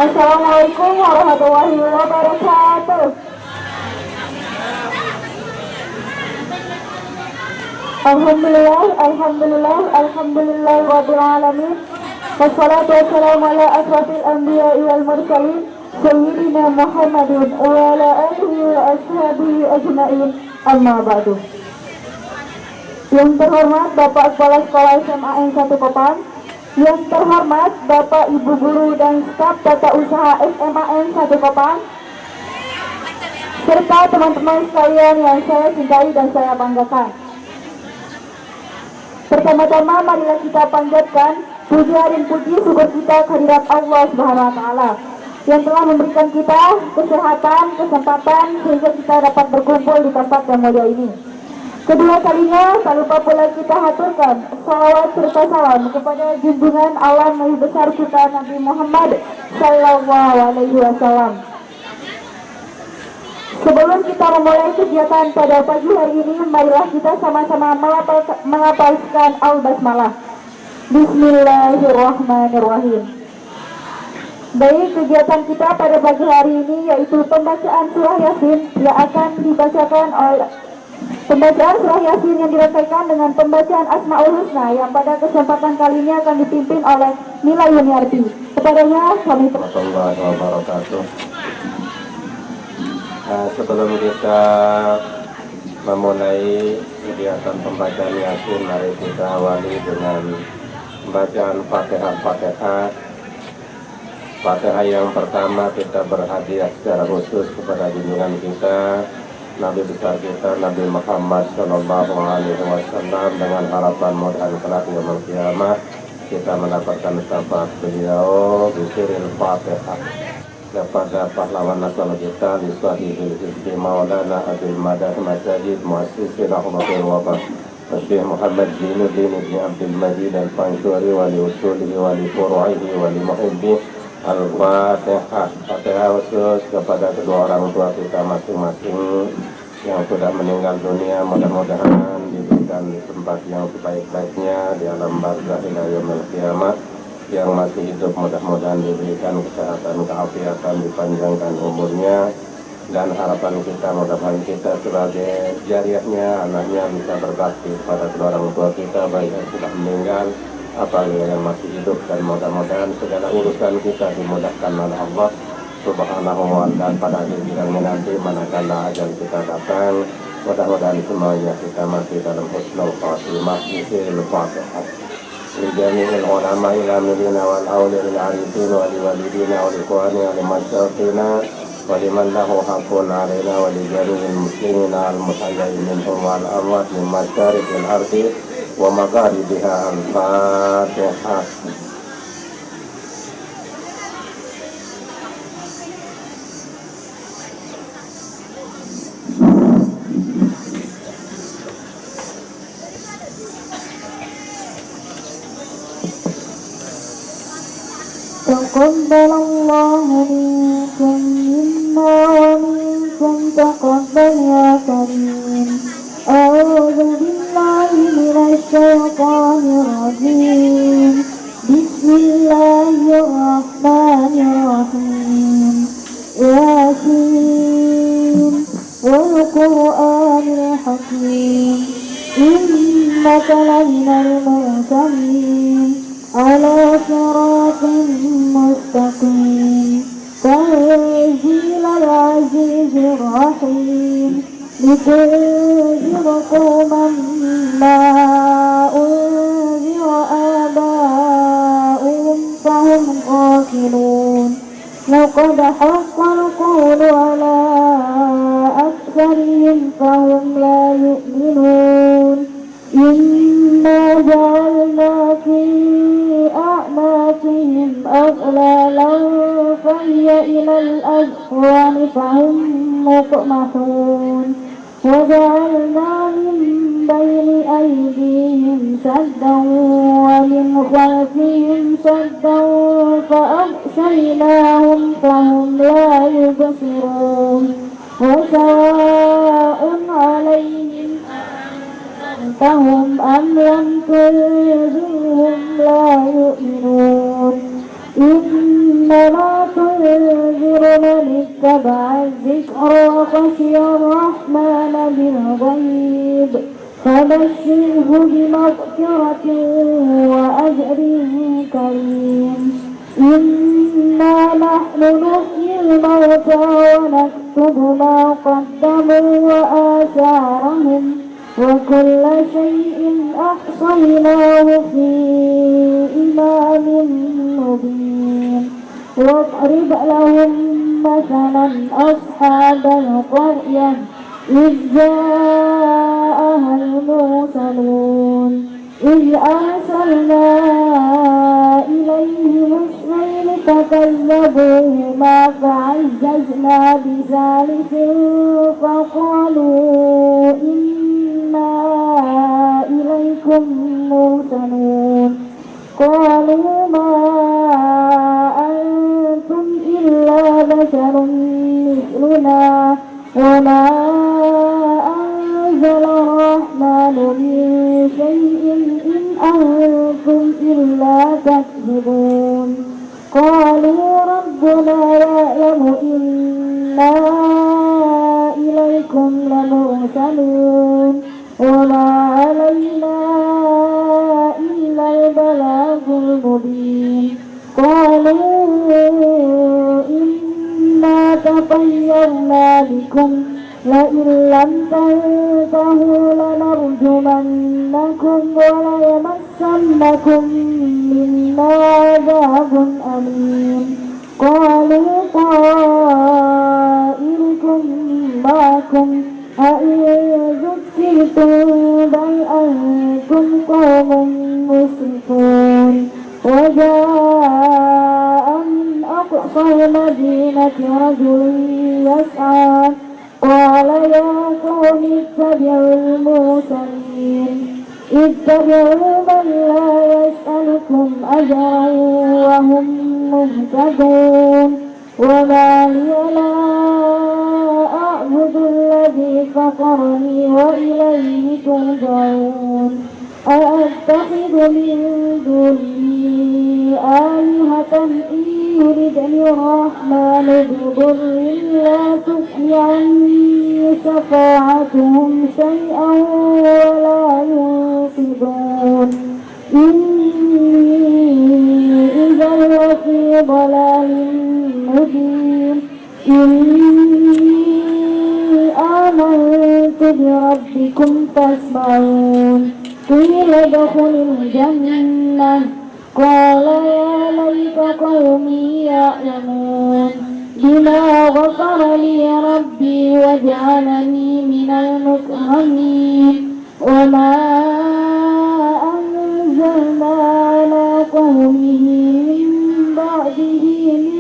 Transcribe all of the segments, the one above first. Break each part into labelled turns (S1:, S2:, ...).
S1: Assalamualaikum warahmatullahi wabarakatuh. Alhamdulillah rabbil alamin. Wassalatu wassalamu ala asrafil anbiya'i wal mursalin sayyidina Muhammadin wa ala alihi wa ashabihi ajma'in. Amma ba'du. Yang terhormat Bapak Kepala Sekolah SMA N1 Kopang, yang terhormat Bapak Ibu Guru dan staf tata usaha SMA N1 Kopang, serta teman-teman sekalian yang saya cintai dan saya banggakan. Pertama-tama marilah kita panjatkan puji dan puji syukur kita kehadirat Allah Subhanahu wa taala yang telah memberikan kita kesehatan, kesempatan sehingga kita dapat berkumpul di tempat yang mulia ini. Kedua kalinya, tak lupa pula kita haturkan salawat serta salam kepada junjungan alam Nabi besar kita Nabi Muhammad Sallallahu Alaihi Wasallam. Sebelum kita memulai kegiatan pada pagi hari ini, marilah kita sama-sama melafalkan al-basmalah. Bismillahirrahmanirrahim. Baik, kegiatan kita pada pagi hari ini yaitu pembacaan surah Yasin yang akan dibacakan oleh pembacaan surah Yasin yang dirangkaikan dengan pembacaan Asmaul Husna yang pada kesempatan kali ini akan dipimpin oleh Mila Yuniarti. Kepadanya kami
S2: warahmatullahi wabarakatuh. Sebelum kita memulai kegiatan pembacaan Yasin, mari kita awali dengan pembacaan Fatihah yang pertama kita berhadiah secara khusus kepada junjungan kita Nabi besar kita Nabi Muhammad Sallallahu Alaihi Wasallam dengan harapan mudah kelak yaumul qiyamah kita mendapatkan syafaat beliau bisiril Fatihah kepada pahlawan nasional kita di Sahihil Hizbi Maulana Abil Madah Masjid Muassisi Rahmatul Wabah Syekh Muhammad Zainuddin Ibn Abdul Majid Al-Pansyuri wali usulihi wali furu'ihi wali muhibbi Al-Fatihah. Fatihah khusus kepada kedua orang tua kita masing-masing yang sudah meninggal dunia, mudah-mudahan diberikan di tempat yang sebaik-baiknya di alam barzakh ila yaumil qiyamah. Yang masih hidup mudah-mudahan diberikan kesehatan, keafiatan, dipanjangkan umurnya, dan harapan kita mudah-mudahan kita sebagai jariahnya, anaknya bisa berbakti kepada kedua orang tua kita baik yang sudah meninggal apalagi yang masih hidup, dan mudah-mudahan segala urusan kita dimudahkan oleh Allah Subhanahu wa ta'ala pada akhir bidangnya nanti manakala ajal kita datang. Mudah-mudahan semuanya kita masih dalam husnul khatimah. Bismillahirrahmanirrahim. لجميع العلماء العاملين والأولياء العارفين ولوالدينا ولإخواننا ولمشايخنا ولمن له حق علينا ولجميع المسلمين المحيين منهم والأموات من مشارق الأرض ومغاربها. الفاتحة.
S1: تقبل الله منكم منا ومنكم تقبل يا كريم. أعوذ بالله من الشيطان الرجيم. بسم الله الرحمن الرحيم. ياسين والقرآن الحكيم إنك لمن المرسلين على صراط مستقيم. تنزيل العزيز الرحيم لتنذر قوما ما أنذر آباؤهم فهم غافلون. لقد حق القول على أكثرهم فهم لا يؤمنون. إنا جعلنا في أعناقهم أغلالا فهي إلى الأذقان فهم مقمحون. وجعلنا من بين أيديهم سدا ومن خلفهم سدا فأغشيناهم فهم لا يبصرون. وسواء عليهم أنذرتهم أم لم تنذرهم لا يؤمنون. إنما وتنذر من اتبع الذكر وخشي الرحمن بالغيب فبشره بمغفرة وأجر كريم. إنا نحن نحيي الموتى ونكتب ما قدموا وآثارهم وكل شيء أحصيناه في إمام مبين. واضرب لهم مثلا أصحاب القرية إذ جاءها المرسلون إذ أرسلنا إليهم اثنين فكذبوهما فعززنا بثالث فقالوا إنا إليكم مرسلون. قالوا ما أنتم إلا بشر مثلنا وما أنزل الرحمن من شيء إن أنتم إلا تكذبون. قالوا ربنا يعلم إنا إليكم لمرسلون وما علينا إلا البلاغ المبين. قالوا إنا تطيرنا بكم لئن لم تنتهوا لنرجمنكم وليمسنكم منا عذاب أليم. قالوا طائركم معكم أئن ذكرتم بل أنتم قوم مسرفون. وجاء من أقصى المدينة رجل يسعى قال يا قوم اتبعوا المرسلين اتبعوا من لا يسألكم أجرا وهم مهتدون. وما لي لا أعبد الذي فطرني وإليه ترجعون. أأتخذ من دونه آلهة إن يردني الرحمن بضر لا تغني عني شفاعتهم شيئا ولا ينقذون. إني إذا لفي ضلال مبين. إني آمنت بربكم فاسمعون. قيل ادخل الجنة قال يا ليت قومي يعلمون بما غفر لي ربي وجعلني من المكرمين. وما أنزلنا على قومه من بعده من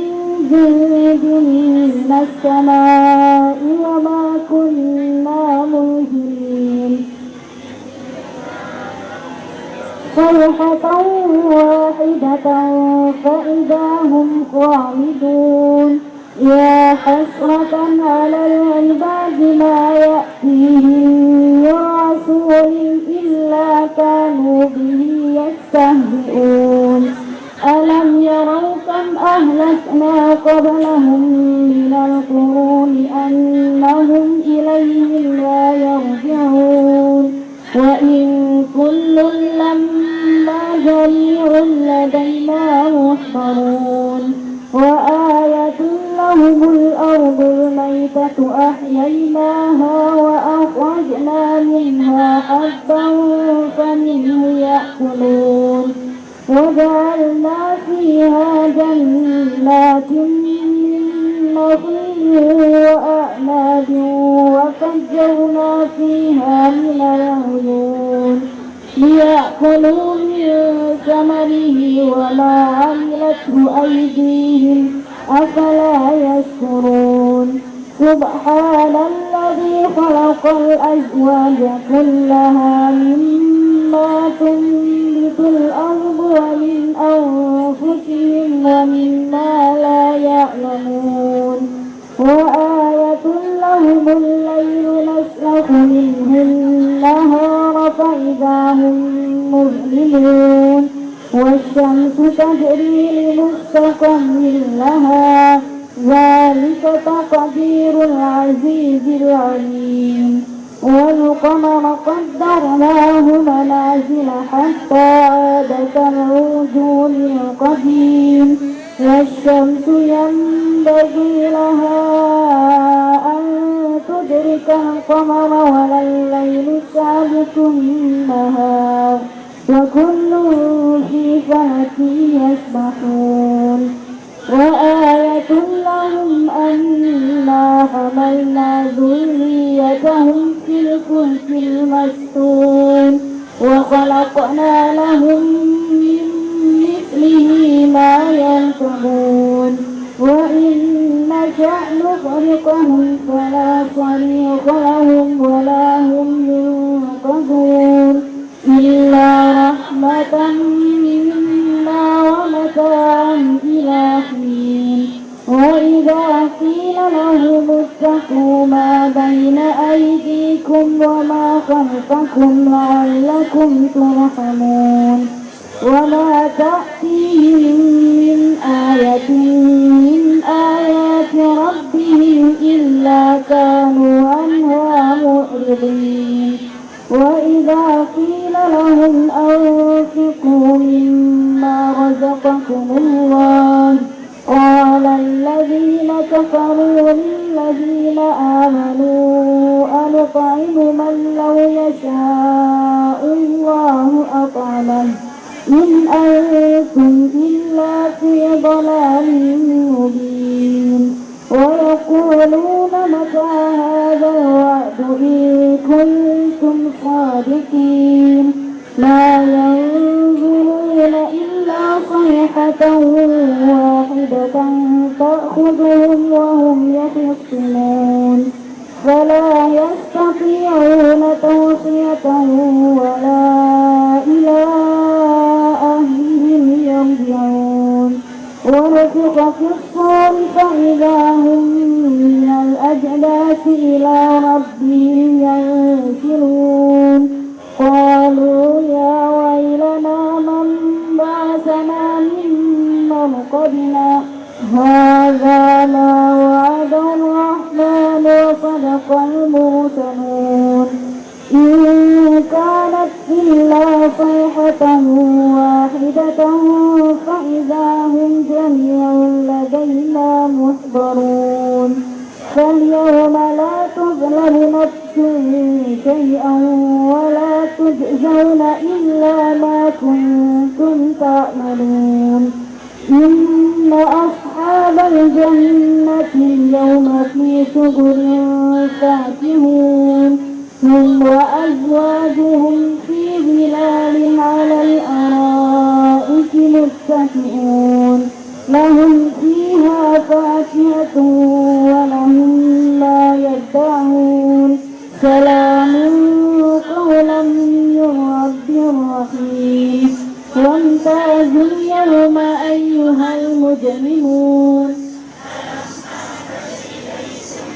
S1: جند من السماء وما كنا منزلين. صيحة واحدة فإذا هم خامدون. يا حسرة على العباد ما يأتيهم من رسول إلا كانوا به يستهزئون. ألم يروا كم أهلكنا قبلهم من القرون أنهم إليهم لا يرجعون. وإن كل لما جميع لدينا محضرون. وآية لهم الأرض الميتة أحييناها وأخرجنا منها حبا فمنه يأكلون. وجعلنا فيها جنات من نخيل وأعناب وفجرنا فيها من العيون ليأكلوا من ثمره وما عملته أيديهم أفلا يشكرون. سبحان الذي خلق الأزواج كلها مما تنبت الأرض ومن أنفسهم ومما لا يعلمون. وآية لهم الليل نسلخ منه النهار فإذا هم مظلمون. والشمس تجري لمستقر لها التقدير العزيز العليم والقمر قدرناه منازل حتى عاد كالعرجون القديم والشمس ينبغي لها أن تدرك القمر ولا الليل سابق النهار وكل في فلك يسبحون وآية لهم أنا حملنا ذريتهم في الفلك المسحون وخلقنا لهم من مثله ما يركبون وإن نشأ نغرقهم فلا صريخ لهم ولا هم ينقذون إلا رحمة منا ومتاعا إلى حين وإذا قيل لهم اتقوا ما بين أيديكم وما خلفكم لعلكم ترحمون وما تأتيهم من آية من آيات ربهم إلا كانوا عنها معرضين وإذا قيل لهم أنفقوا مما رزقكم الله قال الذين كفروا للذين آمنوا أنطعم من لو يشاء الله أطعمه إن أنتم إلا في ضلال مبين ويقولون متى هذا الوعد إن كنتم صادقين لا ينظرون إلا صيحة واحدة تأخذهم وهم يخصمون فلا يستطيعون توصية ولا إلى أهلهم يرجعون ونفخ في الصور فإذا هم من الأجداث إلى ربهم ينسلون قالوا يا ويلنا من بعثنا من مرقدنا هذا ما وعد الرحمن وصدق المرسلون إن كانت إلا صيحة واحدة فإذا هم جميع لدينا محضرون فاليوم لا تظلم نفس شيئا ولا تجزون إلا ما كنتم تعملون إن أصحاب الجنة اليوم في شغل فاكهون هم وأزواجهم في ظلال على الأرائك متكئون لهم فيها فاكهة ولهم ما يدعون سلام قولا من رب رحيم وامتازوا اليوم أيها المجرمون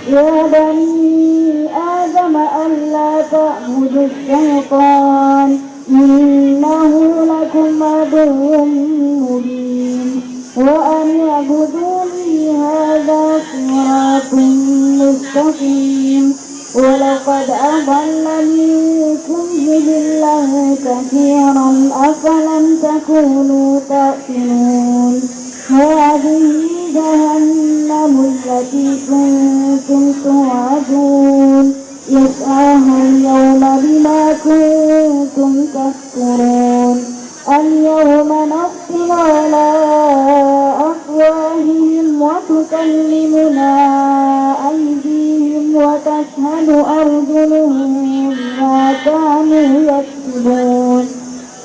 S1: يا بني آدم ألا تعبدوا الشيطان إنه لكم عدو مبين وأن اعبدوني هذا صراط مستقيم ولقد أضل منكم جبلا كثيرا أفلم تكونوا تأكلون هذه جهنم التي كنتم توعدون يسعاها اليوم بما كنتم تكفرون اليوم نختم على أفواههم وتكلمنا أيديهم وتشهد أرجلهم بما كانوا يكسبون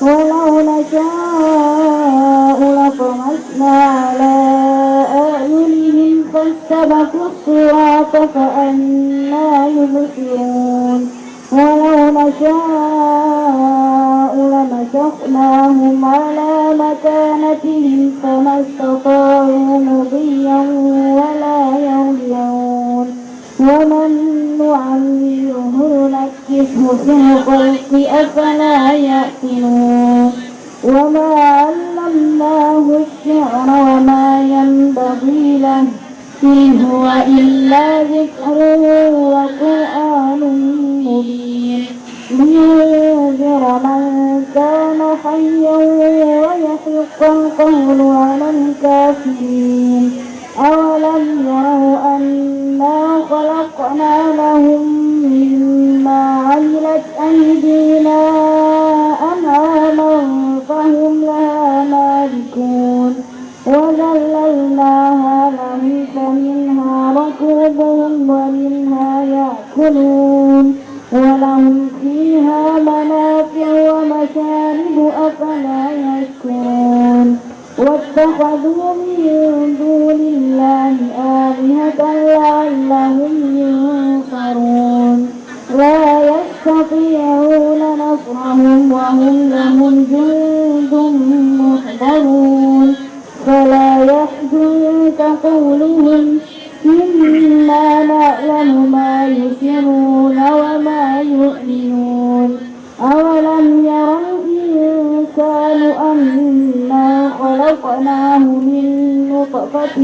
S1: ولو نشاء لطمسنا على أعينهم فاستبقوا الصراط فأنى يبصرون ولو نشاء لمسخناهم على مكانتهم فما استطاعوا مضيا ولا يرجعون ومن نعمره نكسه في الخلق أفلا يأكلون وما علمناه الشعر وما ينبغي له إن هو إلا ذكر وقرآن مبين لينذر من كان حيا ويحق القول على الكافرين أولم يروا أنا خلقنا لهم مما عملت أيدينا أنعاما فهم لها مالكون وذللناها لهم فمنها ركوبهم ومنها يأكلون ولهم فيها منافع ومشارب أفلا يشكرون واتخذوا من دون الله آلهة لعلهم ينصرون لا يستطيعون نصرهم وهم لهم جند محضرون فلا يحزنك قولهم إنا نعلم ما يسرون وما يؤمنون أولم يرى الإنسان أنا خلقناه من نطفة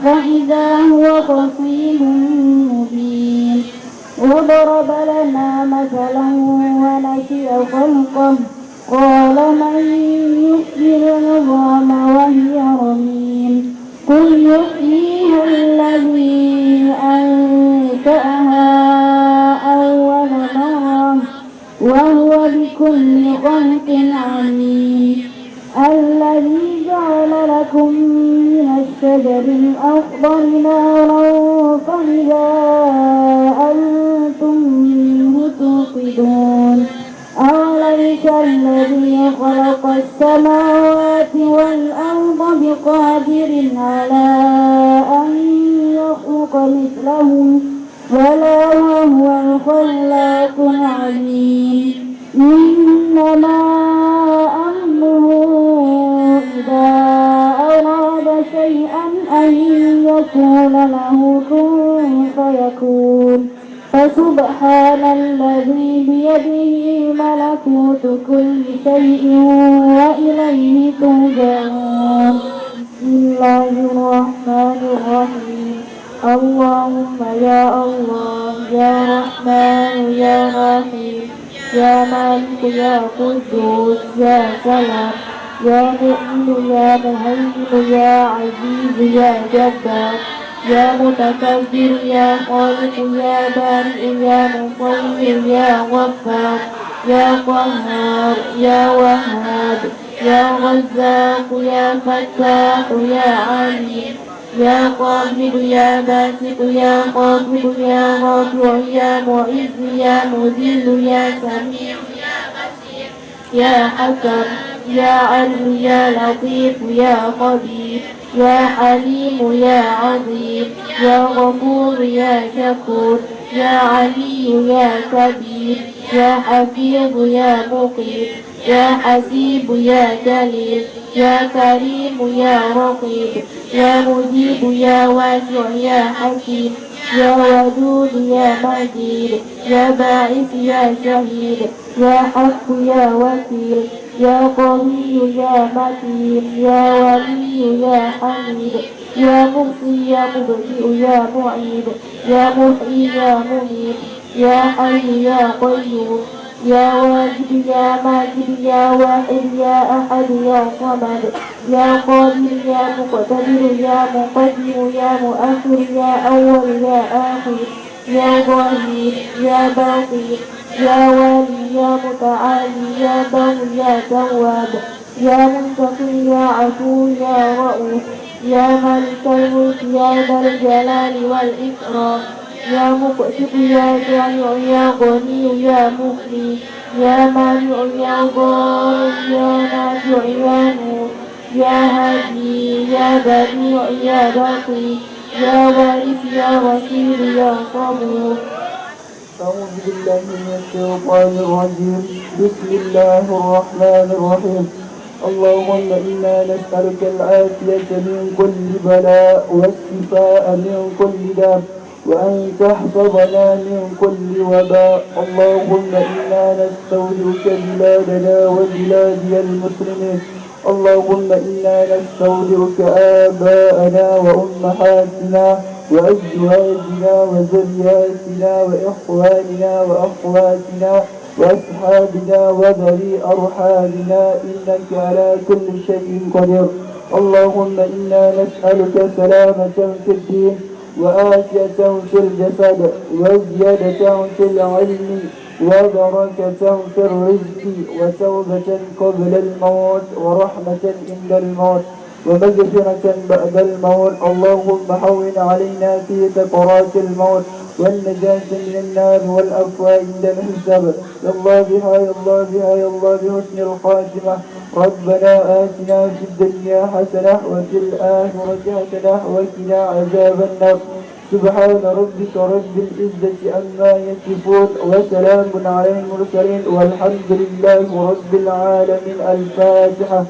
S1: فإذا هو خصيم مبين وضرب لنا مثلا ونسي خلقه قال من يحيي العظام وهي رميم قل يحييها الذي أنشأها أول مرة وهو بكل خلق عليم الذي جعل لكم من الشجر الأخضر نارا فإذا أنتم منه توقدون أوليس الذي خلق السماوات والأرض بقادر على أن يخلق مثلهم ولا وهو الخلاق العليم إنما أمره إذا أراد شيئا أن يقول له كن فيكون فسبحان الذي بيده ملكوت كل شيء وإليه ترجعون بسم الله الرحمن الرحيم اللهم يا الله يا رحمن يا رحيم يا مالك يا قدوس يا سلام يا مؤمن يا مهيمن يا عزيز يا جبار يا متكبر يا خالق يا بارئ يا مصور يا غفار يا قهار يا وهاب يا رزاق يا فتاح يا عليم يا قابل يا باسط يا قابل يا رافع يا معز يا مذل يا سميع يا بصير يا حكم يا عدل يا لطيف يا خبير يا حليم يا عظيم يا غفور يا شكور يا علي يا كبير يا حفيظ يا مقيم يا حسيب يا جليل يا كريم يا رقيب يا مجيب يا واسع يا حكيم يا ودود يا مجيد يا باعث يا شهيد يا حق يا وكيل يا قوي يا متين يا ولي يا حميد يا مبصي يا مبدئ يا معيد يا محيي يا مميت يا حي يا قيوم يا واجد يا ماجد يا واحد يا أحد يا صمد يا قادر يا مقتدر يا مقدم يا مؤخر يا أول يا آخر يا ظاهر يا باطن يا والي يا متعالي يا بر يا تواب يا منتقم يا عفو يا رؤوف يا مالك الملك يا ذا الجلال والإكرام يا مقسط يا جامع يا غني يا مغني يا مانع يا ضار يا نافع يا نور يا هادي يا بديع يا بقي يا وارث يا رشيد يا صبور.
S3: أعوذ بالله من الشيطان الرجيم. بسم الله الرحمن الرحيم. اللهم إنا نسألك العافية من كل بلاء والشفاء من كل داء وأن تحفظنا من كل وباء. اللهم إنا نستودعك بلادنا وبلاد المسلمين. اللهم إنا نستودعك آباءنا وأمهاتنا وأزواجنا وذرياتنا وإخواننا وأخواتنا وأصحابنا وذوي أرحامنا إنك على كل شيء قدير. اللهم إنا نسألك سلامة في الدين وآفية في الجسد وزيادة في العلم وبركة في الرزق وتوبة قبل الموت ورحمة عند الموت ومغفرة بعد الموت. اللهم هون علينا في سكرات الموت والنجاة من النار والعفو عند الحساب. يا الله بها يا الله بها يا الله بحسن الخاتمة. ربنا آتنا في الدنيا حسنة وفي الآخرة حسنة وقنا عذاب النار. سبحان ربك رب العزة عما يصفون وسلام على المرسلين والحمد لله رب العالمين. الفاتحة.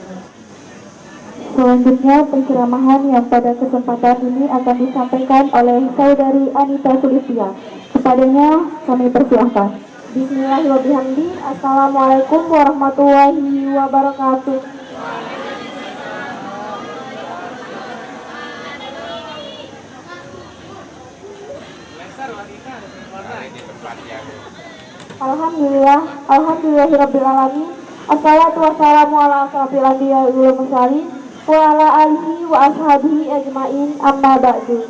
S1: Selanjutnya penceramahan yang pada kesempatan ini akan disampaikan oleh Saudari Anita Sulistia. Kepadanya kami persilahkan. Bismillahirrahmanirrahim. Assalamualaikum warahmatullahi wabarakatuh. Alhamdulillahirrabbilalamin. Assalatu wassalamu ala asrafil anbiya wal mursalin wa ala alihi wa ashabihi ajmain, amma ba'du.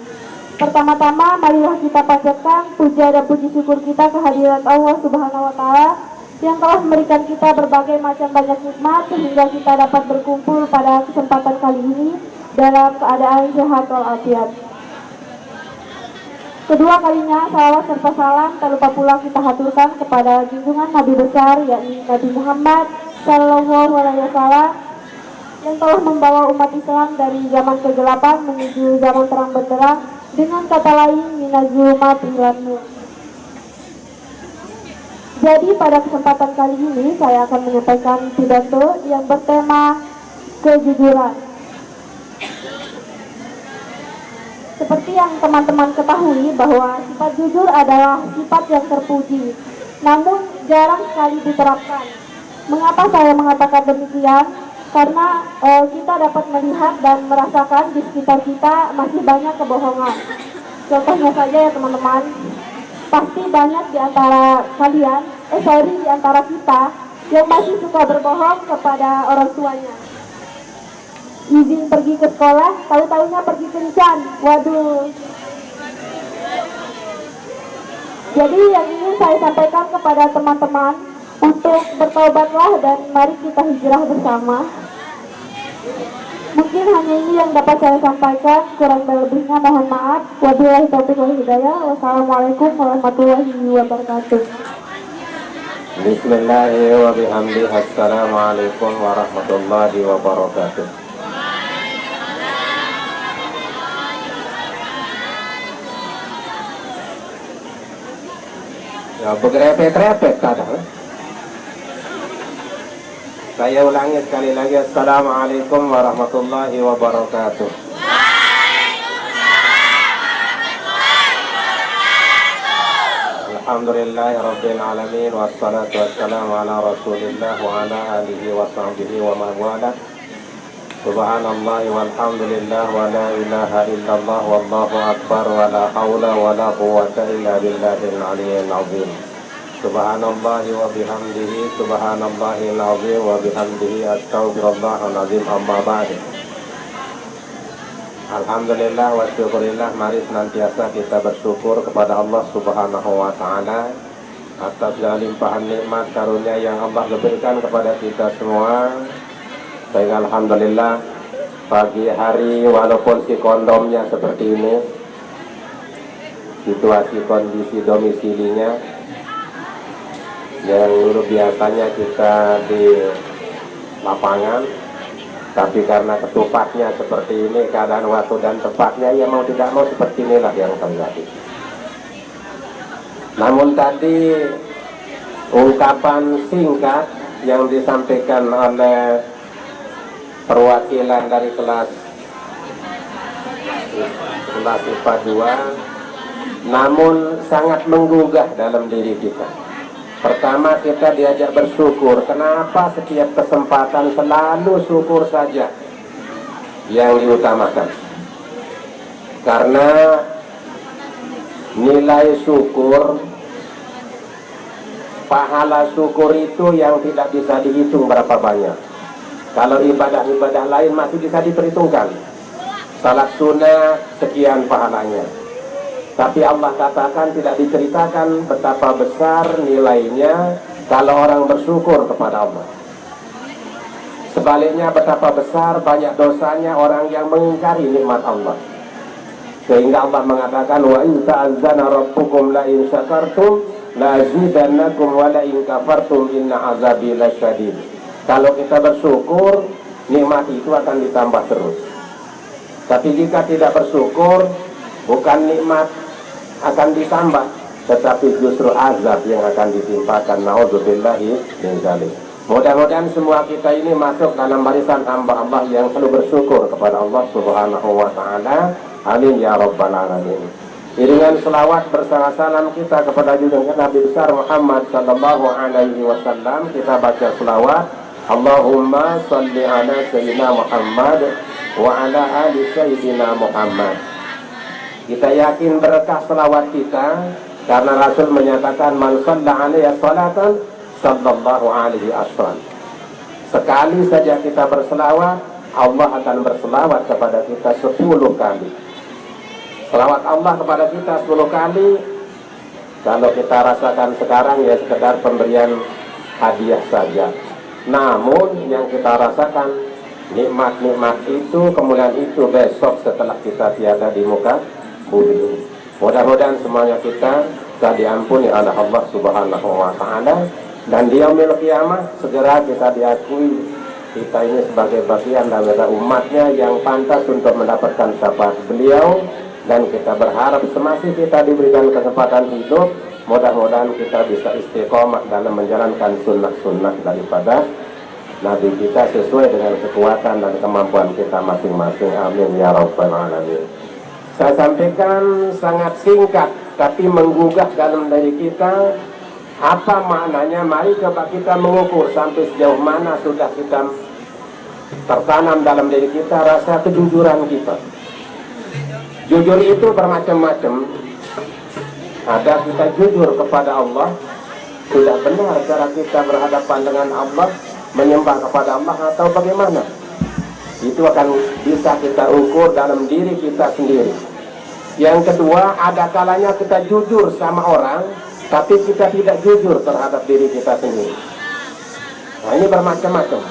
S1: Pertama-tama marilah kita panjatkan puja dan puji syukur kita kehadirat Allah Subhanahu wa taala yang telah memberikan kita berbagai macam banyak nikmat sehingga kita dapat berkumpul pada kesempatan kali ini dalam keadaan sehat walafiat. Kedua kalinya salawat serta salam tak lupa pula kita haturkan kepada junjungan Nabi besar yakni Nabi Muhammad Sallallahu Alaihi Wasallam yang telah membawa umat Islam dari zaman kegelapan menuju zaman terang benderang, dengan kata lain minazulumat ilan nur. Jadi pada kesempatan kali ini saya akan menyampaikan pidato yang bertema kejujuran. Seperti yang teman-teman ketahui bahwa sifat jujur adalah sifat yang terpuji, namun jarang sekali diterapkan. Mengapa saya mengatakan demikian? Karena kita dapat melihat dan merasakan di sekitar kita masih banyak kebohongan. Contohnya saja ya teman-teman, pasti banyak di antara kalian, di antara kita yang masih suka berbohong kepada orang tuanya. Izin pergi ke sekolah, tahu-tahunya pergi kencan. Waduh. Jadi yang ingin saya sampaikan kepada teman-teman untuk bertobatlah dan mari kita hijrah bersama. Mungkin hanya ini yang dapat saya sampaikan, kurang lebihnya mohon maaf. Wabillahi taufiq wal hidayah. Wassalamualaikum warahmatullahi wabarakatuh.
S2: Bismillahirrahmanirrahim. Assalamualaikum warahmatullahi wabarakatuh. Ya, berepet-repet kadang. Saya ulangi sekali lagi. Assalamualaikum warahmatullahi wabarakatuh. Alhamdulillahirabbil alamin wassalatu wassalamu ala Rasulillah wa ala alihi wa sahbihi wa man wala. Subhanallah walhamdulillah wa la ilaha illallah wallahu akbar wa la haula wa la quwwata illa billahil aliyyil azim. Subhanallah wa bihamdihi subhanallahil azim wa bihamdihi astaghfirullahal azim, amma ba'd. Alhamdulillah wa syukurillah, mari senantiasa kita bersyukur kepada Allah Subhanahu wa taala atas segala limpahan nikmat karunia yang Allah berikan kepada kita semua. Baik, alhamdulillah pagi hari walaupun si kondomnya seperti ini, situasi kondisi domisilinya yang dulu biasanya kita di lapangan, tapi karena ketupatnya seperti ini, keadaan waktu dan tempatnya ya mau tidak mau seperti inilah yang terjadi. Namun tadi ungkapan singkat yang disampaikan oleh perwakilan dari kelas IPA 2 namun sangat menggugah dalam diri kita. Pertama, kita diajak bersyukur. Kenapa setiap kesempatan selalu syukur saja yang diutamakan? Karena nilai syukur, pahala syukur itu yang tidak bisa dihitung berapa banyak. Kalau ibadah-ibadah lain masih bisa diperhitungkan. Salat sunnah sekian pahalanya. Tapi Allah katakan, tidak diceritakan betapa besar nilainya kalau orang bersyukur kepada Allah. Sebaliknya, betapa besar banyak dosanya orang yang mengingkari nikmat Allah. Sehingga Allah mengatakan, wa in ta'azzana rabbukum la in syakartum la azidannakum wa la in kafartum inna azabi lasyadid. Kalau kita bersyukur, nikmat itu akan ditambah terus. Tapi jika tidak bersyukur, bukan nikmat akan ditambah, tetapi justru azab yang akan ditimpakan. Na'udzubillahi min dzalik. Mudah-mudahan semua kita ini masuk dalam barisan hamba Allah yang selalu bersyukur kepada Allah Subhanahu wa taala. Amin ya rabbal alamin. Iringan selawat bersama salam kita kepada junjungan Nabi besar Muhammad sallallahu alaihi wasallam, kita baca selawat. Allahumma shalli ala sayyidina Muhammad wa ala ali sayyidina Muhammad. Kita yakin berkah selawat kita karena Rasul menyatakan, man shalla alaihi salatan sallallahu alaihi asran. Sekali saja kita berselawat, Allah akan berselawat kepada kita 10 kali. Selawat Allah kepada kita 10 kali, kalau kita rasakan sekarang ya sekedar pemberian hadiah saja. Namun yang kita rasakan nikmat-nikmat itu, kemuliaan itu besok setelah kita tiada di muka bumi. Mudah-mudahan semuanya kita telah diampuni oleh Allah Subhanahu wa taala, dan di yaumil qiyamah segera kita diakui kita ini sebagai bagian dari umatnya yang pantas untuk mendapatkan syafaat beliau. Dan kita berharap semasa kita diberikan kesempatan hidup, mudah-mudahan kita bisa istiqomah dalam menjalankan sunnah-sunnah daripada Nabi kita sesuai dengan kekuatan dan kemampuan kita masing-masing. Amin ya rabbal alamin. Saya sampaikan sangat singkat tapi menggugah dalam diri kita. Apa maknanya? Mari coba kita mengukur sampai sejauh mana sudah kita tertanam dalam diri kita rasa kejujuran kita. Jujur itu bermacam-macam. Ada kita jujur kepada Allah, sudah benar cara kita berhadapan dengan Allah, menyembah kepada Allah atau bagaimana? Itu akan bisa kita ukur dalam diri kita sendiri. Yang kedua, ada kalanya kita jujur sama orang, tapi kita tidak jujur terhadap diri kita sendiri. Nah, ini bermacam-macam.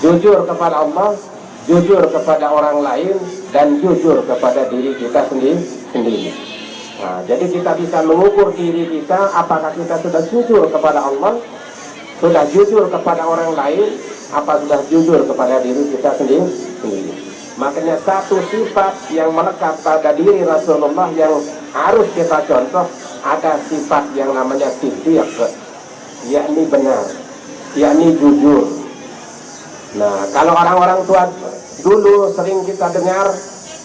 S2: Jujur kepada Allah, jujur kepada orang lain, dan jujur kepada diri kita sendiri. Nah, jadi kita bisa mengukur diri kita, apakah kita sudah jujur kepada Allah, sudah jujur kepada orang lain, apa sudah jujur kepada diri kita sendiri. Makanya satu sifat yang melekat pada diri Rasulullah yang harus kita contoh, ada sifat yang namanya siddiq, yakni benar, yakni jujur. Nah, kalau orang-orang tua dulu sering kita dengar,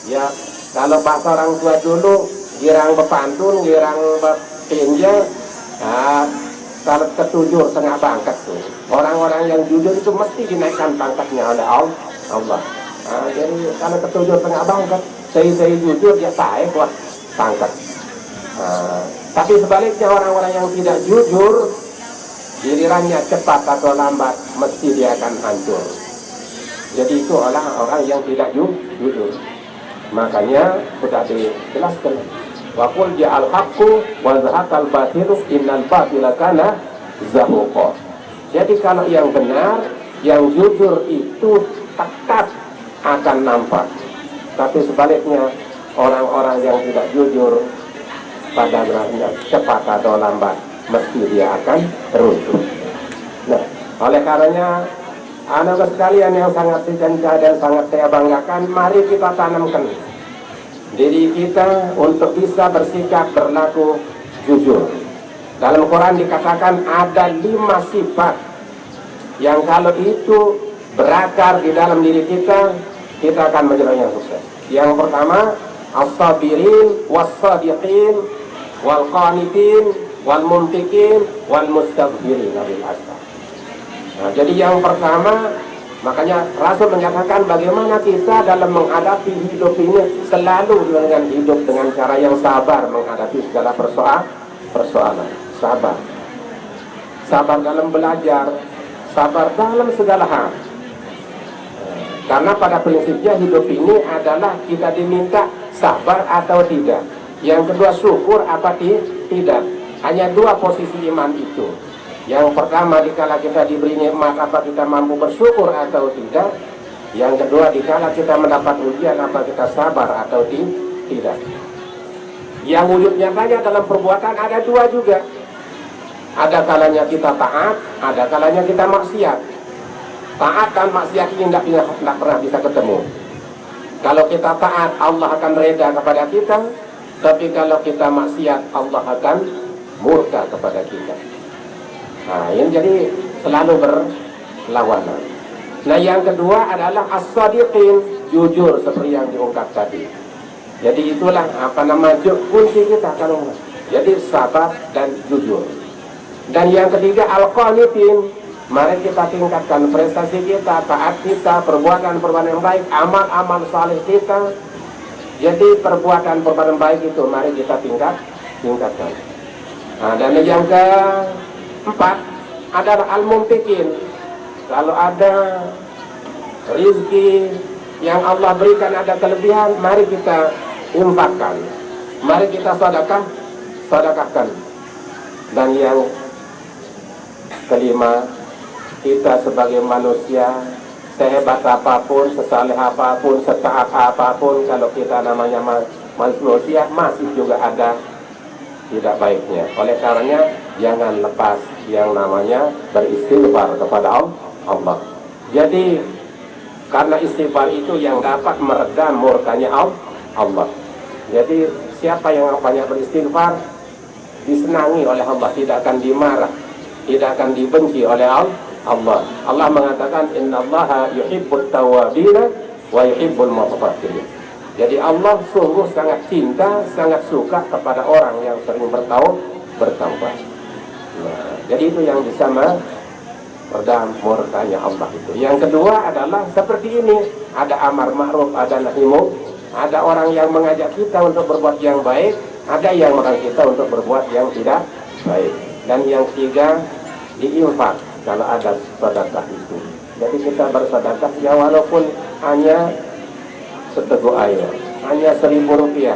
S2: ya kalau bahasa orang tua dulu, girang bepantun, girang betinja, kalau ketujur tengah pangkat tuh. Orang-orang yang jujur itu mesti dinaikkan pangkatnya oleh Allah. Nah, jadi kalau ketujur tengah pangkat, saya jujur dia taik wah pangkat. Tapi sebaliknya orang-orang yang tidak jujur, gilirannya cepat atau lambat mesti dia akan hancur. Jadi itu orang yang tidak jujur. Makanya sudah dijelaskan, wa qul ja'al haqqu wa zahaqal batilu innal batila kana zahuqa. Jadi kalau yang benar, yang jujur itu tetap akan nampak. Tapi sebaliknya orang-orang yang tidak jujur, pada akhirnya cepat atau lambat mesti dia akan runtuh. Nah, oleh karenanya anak sekalian yang sangat dicintai dan sangat saya banggakan, mari kita tanamkan diri kita untuk bisa bersikap berlaku jujur. Dalam Quran dikatakan ada 5 sifat yang kalau itu berakar di dalam diri kita, kita akan menjadi yang sukses. Yang pertama, as-sabirin was-sadiqin wal-qanitin wal mumtikin wal mustaghfirin bil ashar. Nah, jadi yang pertama, makanya Rasul menyatakan bagaimana kita dalam menghadapi hidup ini selalu dengan hidup dengan cara yang sabar menghadapi segala persoalan. Sabar dalam belajar, sabar dalam segala hal. Karena pada prinsipnya hidup ini adalah kita diminta sabar atau tidak. Yang kedua syukur apa tidak. Hanya dua posisi iman itu. Yang pertama dikala kita diberi nikmat apa kita mampu bersyukur atau tidak. Yang kedua dikala kita mendapat ujian apa kita sabar atau tidak. Yang wujud nyatanya dalam perbuatan ada dua juga. Ada kalanya kita taat, ada kalanya kita maksiat. Taat dan maksiat ini tidak pernah bisa ketemu. Kalau kita taat, Allah akan reda kepada kita. Tapi kalau kita maksiat, Allah akan murka kepada kita. Nah, ini jadi selalu berlawanan. Nah, yang kedua adalah as-sadiqin, jujur seperti yang diungkap tadi. Jadi itulah kunci kita kalau jadi sabar dan jujur. Dan yang ketiga al-qanitin, mari kita tingkatkan prestasi kita, taat kita, perbuatan-perbuatan yang baik, amal-amal saleh kita. Jadi perbuatan-perbuatan baik itu mari kita tingkatkan. Nah, dan yang keempat adalah al-mumtikin. Kalau ada rizki yang Allah berikan ada kelebihan, mari kita infakkan, mari kita sedekahkan. Dan yang kelima, kita sebagai manusia sehebat apapun, sesaleh apapun, setaat apapun, kalau kita namanya manusia masih juga ada tidak baiknya. Oleh karenanya jangan lepas yang namanya beristighfar kepada Allah. Jadi karena istighfar itu yang dapat meredam murkanya Allah. Jadi siapa yang banyak beristighfar disenangi oleh Allah, tidak akan dimarah, tidak akan dibenci oleh Allah. Allah mengatakan innallaha yuhibbut tawwabina wa yuhibbul mutatahhirin. Jadi Allah sungguh sangat cinta, sangat suka kepada orang yang sering bertaubat. Nah, jadi itu yang bisa meredam murkanya Allah itu. Yang kedua adalah seperti ini, ada amar ma'ruf, ada nahi munkar, ada orang yang mengajak kita untuk berbuat yang baik, ada yang mengajak kita untuk berbuat yang tidak baik. Dan yang ketiga, diinfak kalau ada sedekah itu. Jadi kita bersedekah ya walaupun hanya seteguk air, hanya 1.000 rupiah.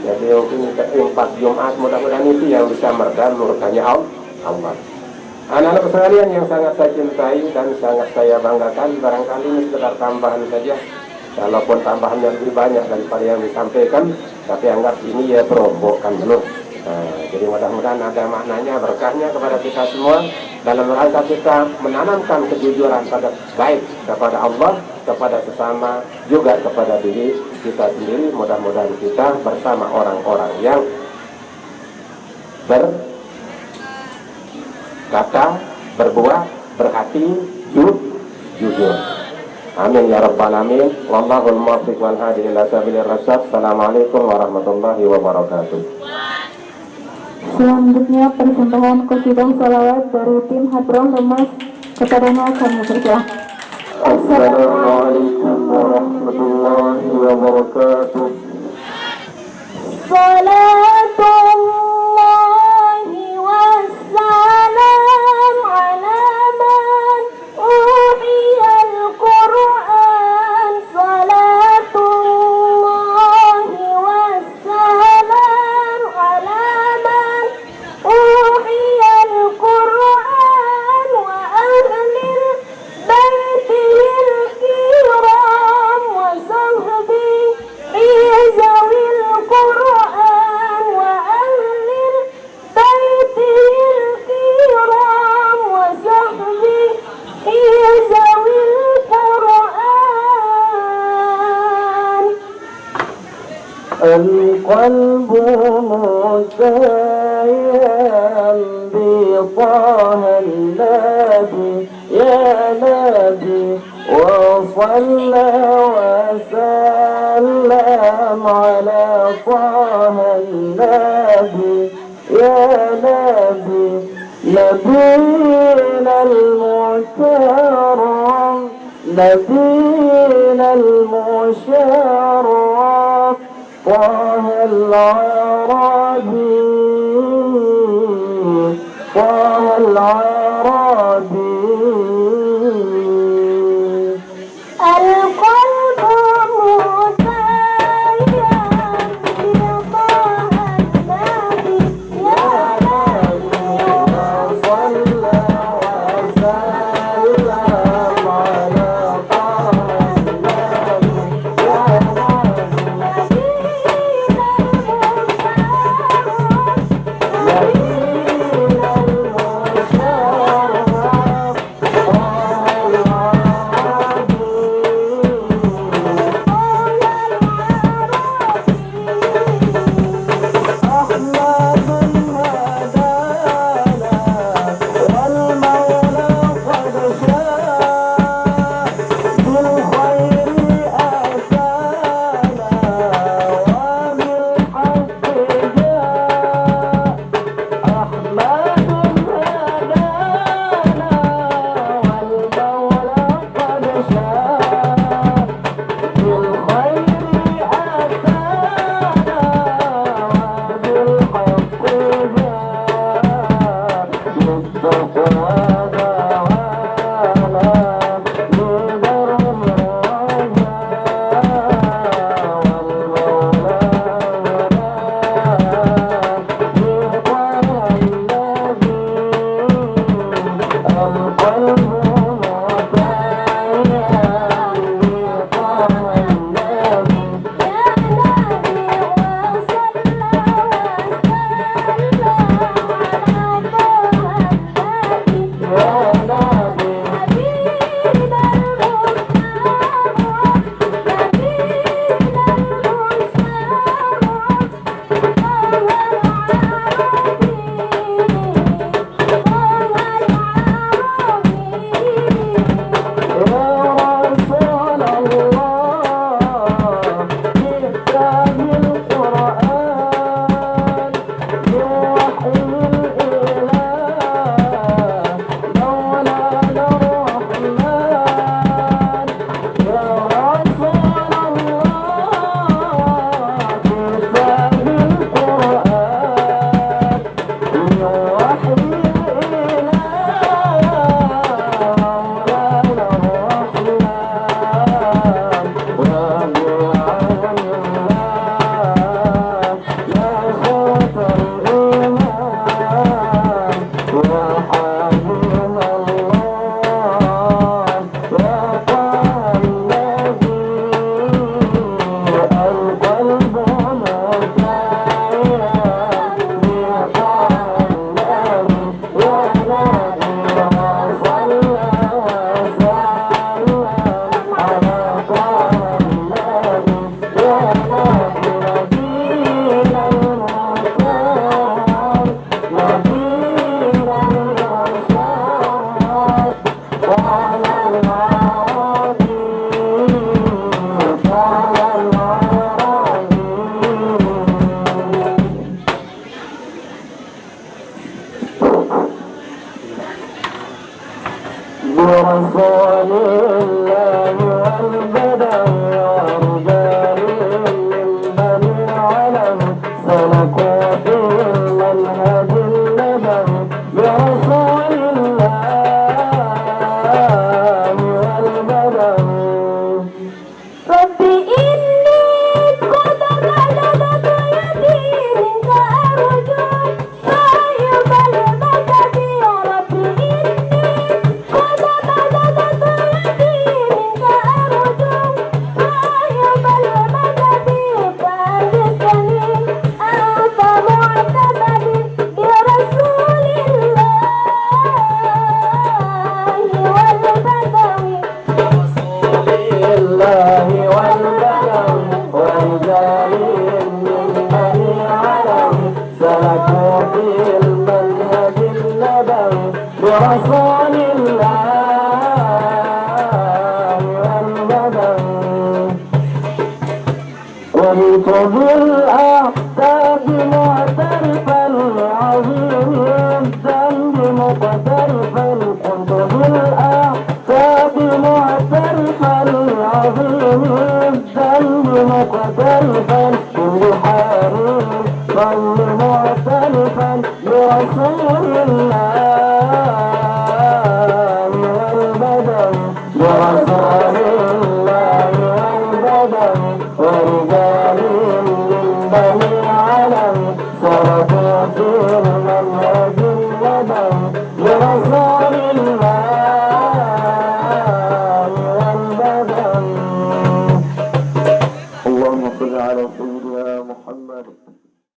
S2: Jadi mungkin 4 Jumat, mudah-mudahan itu yang bisa meredam murkanya Allah. Anak-anak sekalian yang sangat saya cintai dan sangat saya banggakan, barangkali ini sekedar tambahan saja. Walaupun tambahannya lebih banyak daripada yang disampaikan, tapi anggap ini ya perombokan dulu. Nah, jadi mudah-mudahan ada maknanya, berkahnya kepada kita semua dalam rangka kita menanamkan kejujuran pada baik kepada Allah, kepada sesama, juga kepada diri kita sendiri. Mudah-mudahan kita bersama orang-orang yang berkata, berbuat, berhati, jujur. Amin ya rabbal alamin. Wallahul muwaffiq wal hadi ila sabilir rasyad. Assalamualaikum warahmatullahi wabarakatuh.
S1: Selanjutnya persembahan qasidah salawat dari tim Hadroh Lemas, kepadanya kami berdoa.
S2: Assalamualaikum warahmatullahi wabarakatuh.
S1: Salatullahi wassalam ala man uhiyal Qur'an. Salatullahi wassalam ala man uhiyal Qur'an wa ahlil baitil kiram wa sahbihi zawil Qur'an wa ahlil baitil kiram wa sahbihi zawil Qur'an.
S3: القلب متيم بطه النبي يا نبي وصلى وسلم على طه النبي يا نبي نبينا المكرم نبينا المشرف طه العربي طه العربي
S1: القلب مسير بطه النبي يا نبي
S3: صلى وسلم على طه النبي يا نبي نبينا المشرف برسول الله والبدوي ورجال من بني علم سلكوا في المنهج النبوي برسول الله والبدوي
S1: رب إني قد بلغت يدي منك أرجو صاحب المدد يا رب إني قد بلغت يدي منك أرجو صاحب المدد فأجسني أنت معتمدي برسول الله والبدوي
S3: الله والبدوي ورجال من بني علم سلكوا في المنهج النبوي برسول الله والبدوي قلت بالأحداث معترفا صل مختلفا برسول الله والبدن برسول الله والبدن ورجال من بني علم سرقوا في المنهج